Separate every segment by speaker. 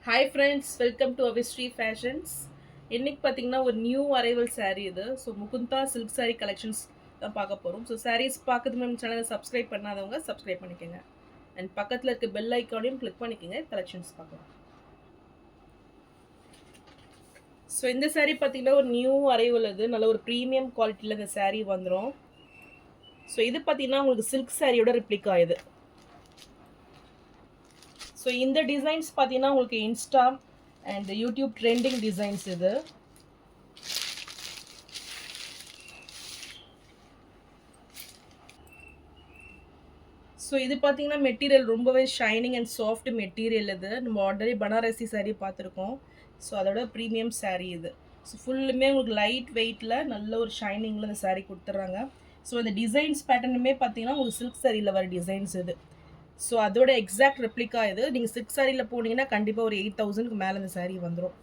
Speaker 1: Hi friends, welcome to Avisree fashions. இன்றைக்கி பார்த்தீங்கன்னா ஒரு நியூ அரைவல் saree இது. So Mukunda silk saree collections தான் பார்க்க போகிறோம். ஸோ சாரீஸ் பார்க்கறது நம்ம சேனலை சப்ஸ்கிரைப் பண்ணாதவங்க சப்ஸ்கிரைப் பண்ணிக்கோங்க. அண்ட் பக்கத்தில் இருக்க பெல் ஐக்கானையும் கிளிக் பண்ணிக்கோங்க, கலெக்ஷன்ஸ் பார்க்கலாம். ஸோ இந்த saree பார்த்தீங்கன்னா ஒரு நியூ அரைவல் இது. நல்ல ஒரு ப்ரீமியம் குவாலிட்டியில் இந்த saree வந்துடும். ஸோ இது பார்த்தீங்கன்னா உங்களுக்கு சில்க் சாரியோட ரிப்ளிகா இது. ஸோ இந்த டிசைன்ஸ் பார்த்தீங்கன்னா உங்களுக்கு Insta and YouTube trending designs இது. ஸோ இது பார்த்தீங்கன்னா மெட்டீரியல் ரொம்பவே ஷைனிங் அண்ட் சாஃப்ட் மெட்டீரியல் இது. நம்ம ஆல்ரெடி பனாரசி சாரீ பார்த்துருக்கோம். ஸோ அதோட ப்ரீமியம் சாரீ இது. ஸோ ஃபுல்லுமே உங்களுக்கு லைட் வெயிட்டில் நல்ல ஒரு ஷைனிங்கில் இந்த சாரீ கொடுத்துட்றாங்க. ஸோ இந்த டிசைன்ஸ் பேட்டர்னுமே பார்த்தீங்கன்னா உங்களுக்கு சில்க் சாரியில் வர டிசைன்ஸ் இது. ஸோ அதோட எக்ஸாக்ட் ரெப்ளிகா இது. நீங்கள் சில்க் சாரியில் போனீங்கன்னா கண்டிப்பாக ஒரு 8,000க்கு மேலே இந்த சாரீ வந்துடும்.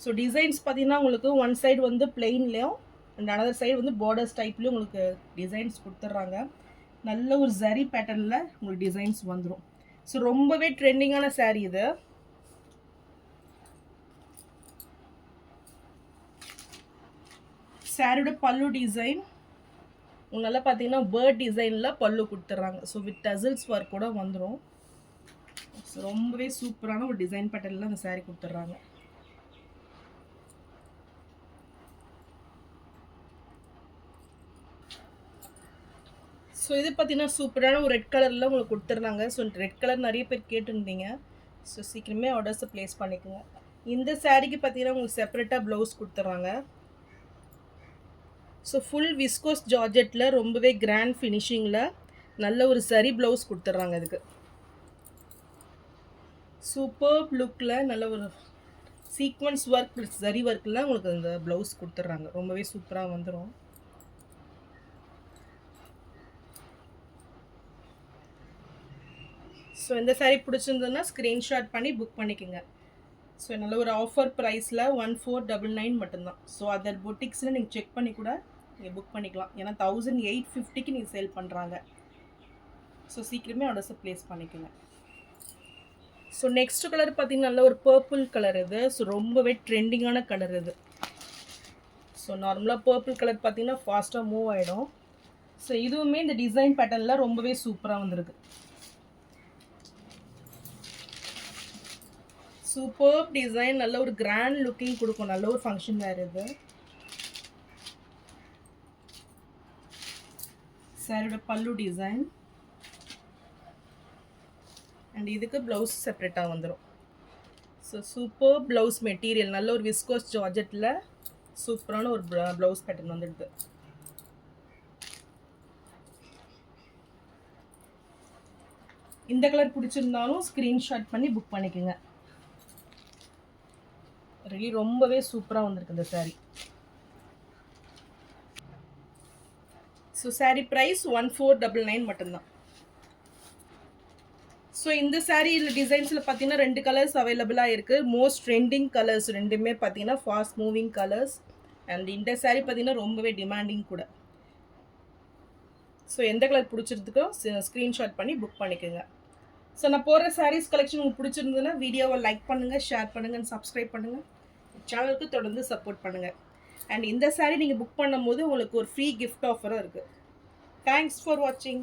Speaker 1: ஸோ டிசைன்ஸ் பார்த்தீங்கன்னா உங்களுக்கு ஒன் சைடு வந்து பிளெயின்லேயும் அண்ட் அனதர் சைடு வந்து பார்டர்ஸ் டைப்லேயும் உங்களுக்கு டிசைன்ஸ் கொடுத்துட்றாங்க. நல்ல ஒரு ஜரி பேட்டர்னில் உங்களுக்கு டிசைன்ஸ் வந்துடும். ஸோ ரொம்பவே ட்ரெண்டிங்கான சாரீ இது. சாரியோட பல்லு டிசைன் நல்லா பார்த்தீங்கன்னா பேர்ட் டிசைனில் பல்லு கொடுத்துட்றாங்க. ஸோ வித் டசில்ஸ் ஒர்க் கூட வந்துடும். ஸோ ரொம்பவே சூப்பரான ஒரு டிசைன் பேட்டர்னில் அந்த சாரீ கொடுத்துட்றாங்க. ஸோ இது பார்த்தீங்கன்னா சூப்பரான ஒரு ரெட் கலரில் உங்களுக்கு கொடுத்துருந்தாங்க. ஸோ ரெட் கலர் நிறைய பேர் கேட்டுருந்தீங்க. ஸோ சீக்கிரமே ஆர்டர்ஸை ப்ளேஸ் பண்ணிக்கோங்க. இந்த சாரீக்கு பார்த்தீங்கன்னா உங்களுக்கு செப்பரேட்டாக ப்ளவுஸ் கொடுத்துட்றாங்க. ஸோ ஃபுல் விஸ்கோஸ் ஜார்ஜெட்டில் ரொம்பவே கிராண்ட் ஃபினிஷிங்கில் நல்ல ஒரு சரி ப்ளவுஸ் கொடுத்துட்றாங்க. இதுக்கு சூப்பர் லுக்கில் நல்ல ஒரு சீக்வன்ஸ் ஒர்க் சரி ஒர்க்கில் உங்களுக்கு அந்த ப்ளவுஸ் கொடுத்துட்றாங்க. ரொம்பவே சூப்பராக வந்துடும். ஸோ இந்த சாரீ பிடிச்சிருந்ததுன்னா ஸ்க்ரீன்ஷாட் பண்ணி புக் பண்ணிக்கோங்க. ஸோ நல்ல ஒரு ஆஃபர் ப்ரைஸில் 1499 மட்டும்தான். ஸோ அதர் பொட்டிக்ஸில் நீங்கள் செக் பண்ணி கூட நீங்கள் புக் பண்ணிக்கலாம். ஏன்னா 1850க்கு நீங்கள் சேல் பண்ணுறாங்க. ஸோ சீக்கிரமே ஆர்டர்ஸை ப்ளேஸ் பண்ணிக்கோங்க. ஸோ நெக்ஸ்ட் கலர் பார்த்தீங்கன்னா நல்ல ஒரு பர்பிள் கலர் இது. ஸோ ரொம்பவே ட்ரெண்டிங்கான கலர் இது. ஸோ நார்மலாக பர்பிள் கலர் பார்த்தீங்கன்னா ஃபாஸ்ட்டாக மூவ் ஆகிடும். ஸோ இதுவுமே இந்த டிசைன் பேட்டர்னில் ரொம்பவே சூப்பராக வந்துருக்கு. சூப்பர் டிசைன், நல்ல ஒரு கிராண்ட் லுக்கிங் கொடுக்கும். நல்ல ஒரு ஃபங்க்ஷன் வேறு இது. சாரியோட பல்லு டிசைன் அண்ட் இதுக்கு ப்ளவுஸ் செப்பரேட்டாக வந்துடும். ஸோ சூப்பர் ப்ளவுஸ் மெட்டீரியல், நல்ல ஒரு விஸ்கோஸ் ஜார்ஜெட்டில் சூப்பரான ஒரு ப்ளவுஸ் பேட்டர்ன் வந்துடுது. இந்த கலர் பிடிச்சிருந்தாலும் ஸ்க்ரீன்ஷாட் பண்ணி புக் பண்ணிக்கோங்க. ரெடி ரொம்பவே சூப்பராக வந்திருக்கு இந்த சாரீ. ஸோ சாரீ ப்ரைஸ் 1499 மட்டும்தான். ஸோ இந்த சாரீ டிசைன்ஸில் பார்த்தீங்கன்னா 2 கலர்ஸ் அவைலபிளாக இருக்குது. மோஸ்ட் ட்ரெண்டிங் கலர்ஸ் ரெண்டுமே பார்த்தீங்கன்னா ஃபாஸ்ட் மூவிங் கலர்ஸ். அண்ட் இந்த சாரீ பார்த்தீங்கன்னா ரொம்பவே டிமாண்டிங் கூட. ஸோ எந்த கலர் பிடிச்சிருக்கோ ஸ்க்ரீன்ஷாட் பண்ணி புக் பண்ணிக்கோங்க. ஸோ நான் போகிற சாரீஸ் கலெக்ஷன் உங்களுக்கு பிடிச்சிருந்ததுன்னா வீடியோவை லைக் பண்ணுங்கள், ஷேர் பண்ணுங்கள், சப்ஸ்கிரைப் பண்ணுங்கள். சேனலுக்கு தொடர்ந்து சப்போர்ட் பண்ணுங்கள். அண்ட் இந்த சாரீ நீங்கள் புக் பண்ணும்போது உங்களுக்கு ஒரு ஃப்ரீ கிஃப்ட் ஆஃபரும் இருக்குது. தேங்க்ஸ் ஃபார் வாட்சிங்.